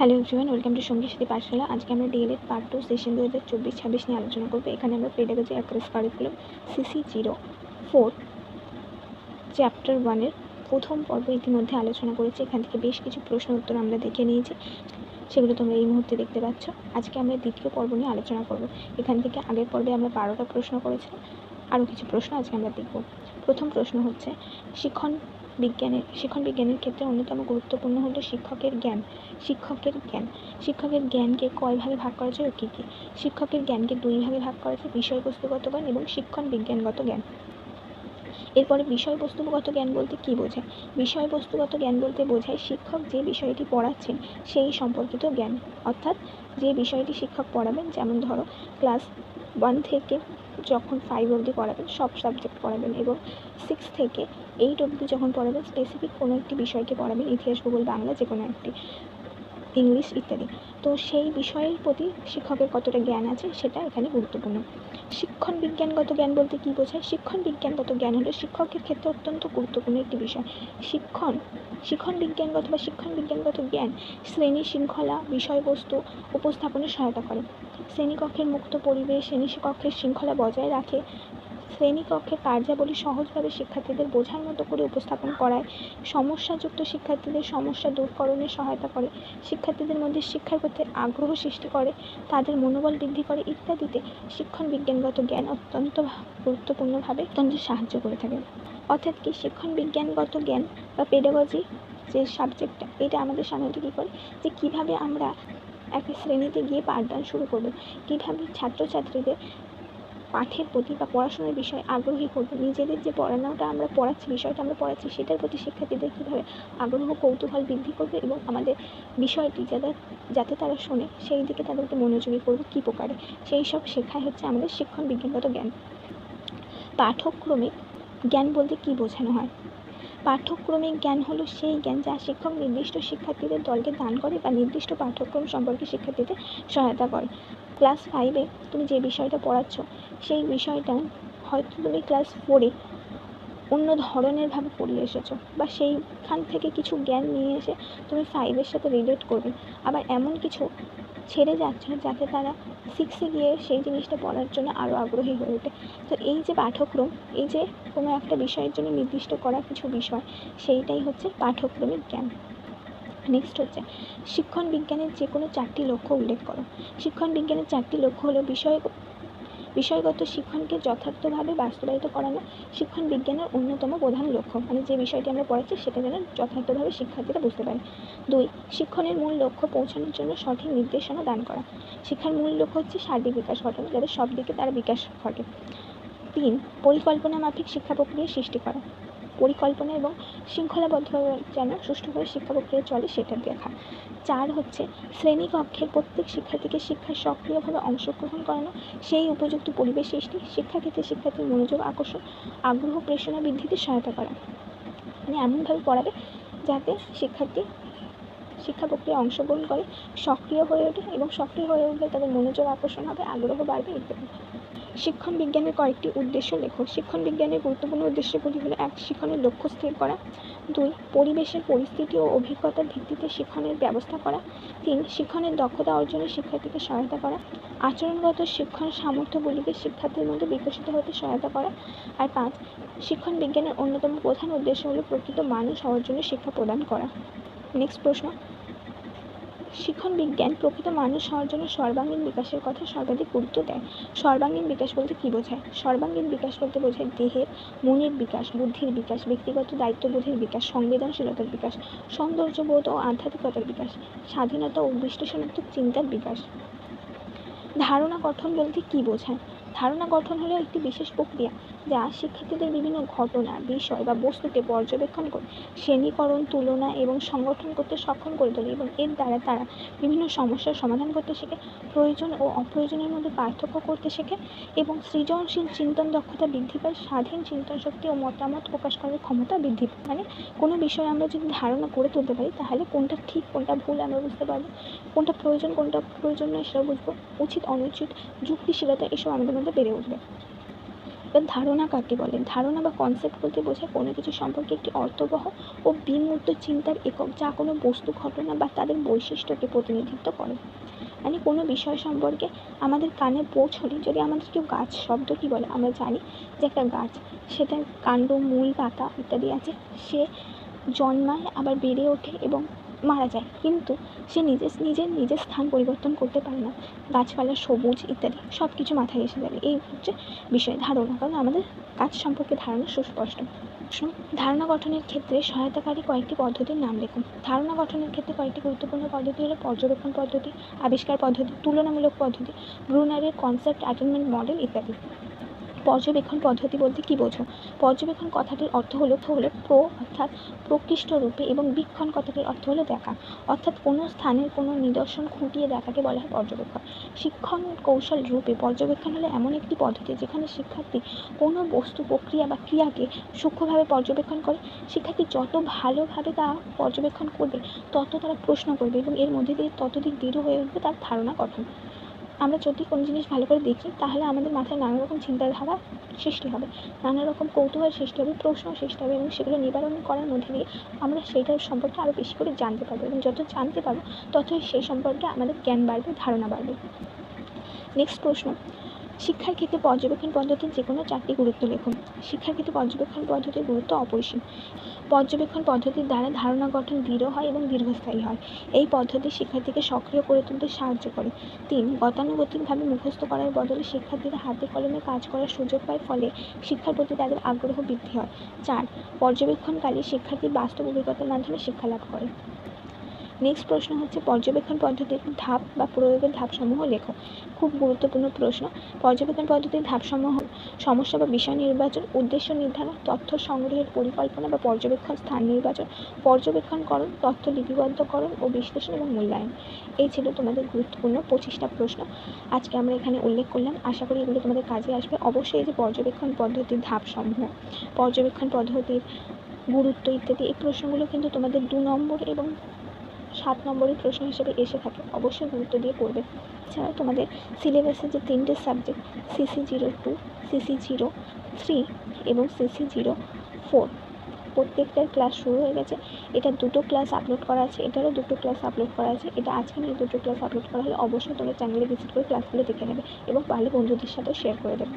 Hello everyone, welcome to সঙ্গী সাথী পাঠশালা। আজকে আমরা ডিএলএড পার্ট 2 সেশন 2024-26 নিয়ে আলোচনা করবো। এখানে আমরা pedagogy across curriculum CC04 chapter 1-এর প্রথম পর্ব ইতিমধ্যে আলোচনা করেছি। এখান থেকে বেশ কিছু প্রশ্ন উত্তর আমরা দেখে নিয়েছি, সেগুলো তোমরা এই মুহূর্তে দেখতে পাচ্ছ। আজকে আমরা দ্বিতীয় পর্ব নিয়ে আলোচনা করব। এখান থেকে আগের পর্বে আমরা 12টা প্রশ্ন করেছিলাম, আরও কিছু প্রশ্ন আজকে আমরা দেখব। প্রথম প্রশ্ন হচ্ছে, শিক্ষণ বিজ্ঞানের ক্ষেত্রে অন্যতম গুরুত্বপূর্ণ হলো শিক্ষকের জ্ঞানকে কয় ভাগে ভাগ করা যায় ও কী কী? শিক্ষকের জ্ঞানকে 2 ভাগে ভাগ করা যায়, বিষয়বস্তুগত জ্ঞান এবং শিক্ষণ বিজ্ঞানগত জ্ঞান। এরপরে বিষয়বস্তুগত জ্ঞান বলতে কী বোঝায়? বিষয়বস্তুগত জ্ঞান বলতে বোঝায় শিক্ষক যে বিষয়টি পড়াচ্ছেন সেই সম্পর্কিত জ্ঞান, অর্থাৎ যে বিষয়টি শিক্ষক পড়াবেন, যেমন ধরো ক্লাস 1 থেকে যখন 5 অবধি পড়াবেন সব সাবজেক্ট পড়াবেন, এবং 6 থেকে 8 অবধি যখন পড়াবেন স্পেসিফিক কোনো একটি বিষয়কে পড়াবেন, ইতিহাস, ভূগোল, বাংলা, যে কোনো একটি, ইংলিশ ইত্যাদি। তো সেই বিষয়ের প্রতি শিক্ষকের কতটা জ্ঞান আছে সেটা এখানে গুরুত্বপূর্ণ। শিক্ষণ বিজ্ঞানগত জ্ঞান বলতে কী বোঝায়? শিক্ষণ বিজ্ঞানগত জ্ঞান হলো শিক্ষকের ক্ষেত্রে অত্যন্ত গুরুত্বপূর্ণ একটি বিষয়। শিক্ষণ বিজ্ঞানগত জ্ঞান শ্রেণী শৃঙ্খলা, বিষয়বস্তু উপস্থাপনে সহায়তা করে। শ্রেণীকক্ষের মুক্ত পরিবেশ শ্রেণীকক্ষের শৃঙ্খলা বজায় রাখে। শ্রেণীকক্ষের কার্যাবলী সহজভাবে শিক্ষার্থীদের বোঝার মতো করে উপস্থাপন করায়। সমস্যাযুক্ত শিক্ষার্থীদের সমস্যা দূরকরণে সহায়তা করে। শিক্ষার্থীদের মধ্যে শিক্ষার প্রতি আগ্রহ সৃষ্টি করে, তাদের মনোবল বৃদ্ধি করে ইত্যাদিতে শিক্ষণ বিজ্ঞানগত জ্ঞান অত্যন্ত গুরুত্বপূর্ণভাবে সাহায্য করে থাকে। অর্থাৎ কি, শিক্ষণ বিজ্ঞানগত জ্ঞান বা পেডাগজি যে সাবজেক্টটা, এটা আমাদের সাধারণত কী করে, যে কীভাবে আমরা একটা শ্রেণীতে গিয়ে পাঠদান শুরু করব, কীভাবে ছাত্রছাত্রীদের পাঠের প্রতি বা পড়াশোনার বিষয়ে আগ্রহী করবো, নিজেদের যে পড়ানোটা আমরা পড়াচ্ছি, বিষয়টা আমরা পড়াচ্ছি, সেটার প্রতি শিক্ষার্থীদের কীভাবে আগ্রহ কৌতূহল বৃদ্ধি করবে এবং আমাদের বিষয়টি যাতে তারা শোনে সেই দিকে তাদেরকে মনোযোগী করবো কী প্রকারে, সেই সব শেখাই হচ্ছে আমাদের শিক্ষণ বিজ্ঞানগত জ্ঞান। পাঠ্যক্রমিক জ্ঞান বলতে কী বোঝানো হয়? পাঠ্যক্রমিক জ্ঞান হলো সেই জ্ঞান যা শিক্ষক নির্দিষ্ট শিক্ষার্থীদের দলকে দান করে বা নির্দিষ্ট পাঠ্যক্রম সম্পর্কে শিক্ষার্থীদের সহায়তা করে। ক্লাস 5-এ তুমি যে বিষয়টা পড়াচ্ছ সেই বিষয়টা হয়তো তুমি ক্লাস 4-এ অন্য ধরনেরভাবে পড়িয়ে এসেছো, বা সেইখান থেকে কিছু জ্ঞান নিয়ে এসে তুমি 5-এর সাথে রিলেট করবে। আবার এমন কিছু ছেড়ে যাচ্ছে যাতে তারা 6-এ গিয়ে সেই জিনিসটা পড়ার জন্য আরও আগ্রহী হয়ে ওঠে। তো এই যে পাঠ্যক্রম, এই যে কোনো একটা বিষয়ের জন্য নির্দিষ্ট করা কিছু বিষয়, সেইটাই হচ্ছে পাঠ্যক্রমিক জ্ঞান। নেক্সট হচ্ছে, শিক্ষণ বিজ্ঞানের যে কোনো 4টি লক্ষ্য উল্লেখ করো। শিক্ষণ বিজ্ঞানের 4টি লক্ষ্য হলো বিষয়গত শিক্ষণকে যথার্থভাবে বাস্তবায়িত করানো শিক্ষণ বিজ্ঞানের অন্যতম প্রধান লক্ষ্য, মানে যে বিষয়টি আমরা পড়াচ্ছি সেটা যেন যথার্থভাবে শিক্ষার্থীরা বুঝতে পারে। 2, শিক্ষণের মূল লক্ষ্য পৌঁছানোর জন্য সঠিক নির্দেশনা দান করা। শিক্ষার মূল লক্ষ্য হচ্ছে সার্বিক বিকাশ ঘটানো, যাতে সব দিকে তার বিকাশ ঘটে। 3, পরিকল্পনা মাফিক শিক্ষা প্রক্রিয়া সৃষ্টি করা। পরিকল্পনা এবং শৃঙ্খলাবদ্ধভাবে যেন সুষ্ঠুভাবে শিক্ষা প্রক্রিয়া চলে সেটা দেখা। 4 হচ্ছে, শ্রেণীকক্ষের প্রত্যেক শিক্ষার্থীকে শিক্ষায় সক্রিয়ভাবে অংশগ্রহণ করানো, সেই উপযুক্ত পরিবেশ সৃষ্টি, শিক্ষাক্ষেত্রে শিক্ষার্থীর মনোযোগ আকর্ষণ, আগ্রহ প্রেরণা বৃদ্ধিতে সহায়তা করা। মানে এমনভাবে পড়াবে যাতে শিক্ষার্থী শিক্ষা প্রক্রিয়ায় অংশগ্রহণ করে, সক্রিয় হয়ে ওঠে, এবং সক্রিয় হয়ে উঠলে তাদের মনোযোগ আকর্ষণ হবে, আগ্রহ বাড়বে ইত্যাদি। শিক্ষণ বিজ্ঞানের কয়েকটি উদ্দেশ্য লেখো। শিক্ষণ বিজ্ঞানের গুরুত্বপূর্ণ উদ্দেশ্যগুলি হলো: 1, শিক্ষণের লক্ষ্য স্থির করা। 2, পরিবেশের পরিস্থিতি ও অভিজ্ঞতার ভিত্তিতে শিক্ষণের ব্যবস্থা করা। 3, শিক্ষণের দক্ষতা অর্জনে শিক্ষার্থীকে সহায়তা করা। আচরণগত শিক্ষণ সামর্থ্যগুলিকে শিক্ষার্থীর মধ্যে বিকশিত হতে সহায়তা করা। আর 5, শিক্ষণ বিজ্ঞানের অন্যতম প্রধান উদ্দেশ্য হলো প্রকৃত মানুষ হওয়ার জন্য শিক্ষা প্রদান করা। নেক্সট প্রশ্ন, শিক্ষণ বিজ্ঞান প্রকৃত মানুষ হওয়ার জন্য সর্বাঙ্গীন বিকাশের কথা সর্বাধিক গুরুত্ব দেয়। সর্বাঙ্গীন বিকাশ বলতে কী বোঝায়? সর্বাঙ্গীন বিকাশ বলতে বোঝায় দেহের, মনের বিকাশ, বুদ্ধির বিকাশ, ব্যক্তিগত দায়িত্ববোধের বিকাশ, সংবেদনশীলতার বিকাশ, সৌন্দর্যবোধ ও আধ্যাত্মিকতার বিকাশ, স্বাধীনতা ও বিশ্লেষণাত্মক চিন্তার বিকাশ। ধারণা গঠন বলতে কী বোঝায়? ধারণা গঠন হলো একটি বিশেষ প্রক্রিয়া যা শিক্ষার্থীদের বিভিন্ন ঘটনা, বিষয় বা বস্তুকে পর্যবেক্ষণ করে শ্রেণীকরণ, তুলনা এবং সংগঠন করতে সক্ষম করে তোলে, এবং এর দ্বারা তারা বিভিন্ন সমস্যার সমাধান করতে শেখে, প্রয়োজন ও অপ্রয়োজনের মধ্যে পার্থক্য করতে শেখে, এবং সৃজনশীল চিন্তন দক্ষতা বৃদ্ধি পায়, স্বাধীন চিন্তন শক্তি ও মতামত প্রকাশ করার ক্ষমতা বৃদ্ধি পায়। মানে কোনো বিষয়ে আমরা যদি ধারণা করে তুলতে পারি তাহলে কোনটা ঠিক কোনটা ভুল আমরা বুঝতে পারবো, কোনটা প্রয়োজন কোনটা প্রয়োজন নয় সেটা বুঝবো, উচিত অনুচিত, যুক্তিশীলতা, এসব আমাদের মধ্যে বেড়ে উঠবে। এবার ধারণা কাকে বলে? ধারণা বা কনসেপ্ট বলতে বোঝায় কোনো কিছু সম্পর্কে একটি অর্থবহ ও বিমূর্ত চিন্তার একক, যা কোনো বস্তু, ঘটনা বা তাদের বৈশিষ্ট্যকে প্রতিনিধিত্ব করে। মানে কোনো বিষয় সম্পর্কে আমাদের কানে পৌঁছলে যদি আমাদের কেউ গাছ শব্দটি বলে, আমরা জানি যে একটা গাছ, সেটার কাণ্ড, মূল, পাতা ইত্যাদি আছে, সে জন্মায়, আবার বেড়ে ওঠে এবং মারা যায়, কিন্তু সে নিজের স্থান পরিবর্তন করতে পারে না। গাছপালা, সবুজ ইত্যাদি সব কিছু মাথায় এসে যাবে। এই হচ্ছে বিষয় ধারণা, কারণ আমাদের গাছ সম্পর্কে ধারণা সুস্পষ্ট। ধারণা গঠনের ক্ষেত্রে সহায়তাকারী কয়েকটি পদ্ধতির নাম লিখুন। ধারণা গঠনের ক্ষেত্রে কয়েকটি গুরুত্বপূর্ণ পদ্ধতি হলো পর্যবেক্ষণ পদ্ধতি, আবিষ্কার পদ্ধতি, তুলনামূলক পদ্ধতি, ব্রুনারের কনসেপ্ট অ্যাটেনমেন্ট মডেল ইত্যাদি। পর্যবেক্ষণ পদ্ধতি বলতে কী বোঝো? পর্যবেক্ষণ কথাটির অর্থ হলো অর্থাৎ প্রকৃষ্ট রূপে, এবং বীক্ষণ কথাটির অর্থ হলো দেখা, অর্থাৎ কোনো স্থানের কোনো নিদর্শন খুঁটিয়ে দেখাকে বলা হয় পর্যবেক্ষণ। শিক্ষণ কৌশল রূপে পর্যবেক্ষণ হলো এমন একটি পদ্ধতি যেখানে শিক্ষার্থী কোনো বস্তু, প্রক্রিয়া বা ক্রিয়াকে সূক্ষ্মভাবে পর্যবেক্ষণ করে। শিক্ষার্থী যত ভালোভাবে তা পর্যবেক্ষণ করবে, তত তারা প্রশ্ন করবে এবং এর মধ্যে দিয়ে ততোধিক দৃঢ় হয়ে উঠবে তার ধারণা গঠন। আমরা যদি কোনো জিনিস ভালো করে দেখি, তাহলে আমাদের মাথায় নানা রকম চিন্তাধারা সৃষ্টি হবে, নানা রকম কৌতূহল সৃষ্টি হবে, প্রশ্ন সৃষ্টি হবে, এবং সেগুলো নিবারণ করার মধ্যে দিয়ে আমরা সেইটার সম্পর্কে আরও বেশি করে জানতে পারবো, এবং যত জানতে পারবো ততই সেই সম্পর্কে আমাদের জ্ঞান বাড়বে, ধারণা বাড়বে। নেক্সট প্রশ্ন, শিক্ষার ক্ষেত্রে পর্যবেক্ষণ পদ্ধতির যে কোনো 4টি গুরুত্ব লিখুন। শিক্ষার ক্ষেত্রে পর্যবেক্ষণ পদ্ধতির গুরুত্ব অপরিসীম। পর্যবেক্ষণ পদ্ধতির দ্বারা ধারণা গঠন দৃঢ় হয় এবং দীর্ঘস্থায়ী হয়। এই পদ্ধতি শিক্ষার্থীকে সক্রিয় করে তুলতে সাহায্য করে। 3. গতানুগতিকভাবে মুখস্থ করার বদলে শিক্ষার্থীরা হাতে কলমে কাজ করার সুযোগ পায়, ফলে শিক্ষার প্রতি তাদের আগ্রহ বৃদ্ধি হয়। 4. পর্যবেক্ষণকালে শিক্ষার্থী বাস্তব অভিজ্ঞতার মাধ্যমে শিক্ষা লাভ করে। নেক্সট প্রশ্ন হচ্ছে, পর্যবেক্ষণ পদ্ধতির ধাপ বা প্রয়োগের ধাপসমূহ লেখো। খুব গুরুত্বপূর্ণ প্রশ্ন। পর্যবেক্ষণ পদ্ধতির ধাপসমূহ: সমস্যা বা বিষয় নির্বাচন, উদ্দেশ্য নির্ধারণ, তথ্য সংগ্রহের পরিকল্পনা বা পর্যবেক্ষণ স্থান নির্বাচন, পর্যবেক্ষণকরণ, তথ্য লিপিবদ্ধকরণ ও বিশ্লেষণ এবং মূল্যায়ন। এই ছিল তোমাদের গুরুত্বপূর্ণ 25টা প্রশ্ন আজকে আমরা এখানে উল্লেখ করলাম। আশা করি এগুলো তোমাদের কাজে আসবে। অবশ্যই এই যে পর্যবেক্ষণ পদ্ধতির ধাপসমূহ, পর্যবেক্ষণ পদ্ধতির গুরুত্ব ইত্যাদি, এই প্রশ্নগুলো কিন্তু তোমাদের 2 নম্বর এবং 7 নম্বরের প্রশ্ন হিসেবে এসে থাকে। অবশ্যই গুরুত্ব দিয়ে পড়বে। এছাড়াও তোমাদের সিলেবাসে যে 3টে সাবজেক্ট, CC02, CC03 এবং CC04, প্রত্যেকটার ক্লাস শুরু হয়ে গেছে। এটা 2টো ক্লাস আপলোড করা আছে, এটারও 2টো ক্লাস আপলোড করা আছে। এটা আজকে নিয়ে 2টো ক্লাস আপলোড করা হলে অবশ্যই তোমরা চ্যানেলে ভিজিট করে ক্লাসগুলো দেখে নেবে এবং পারলে বন্ধুদের সাথেও শেয়ার করে দেবে।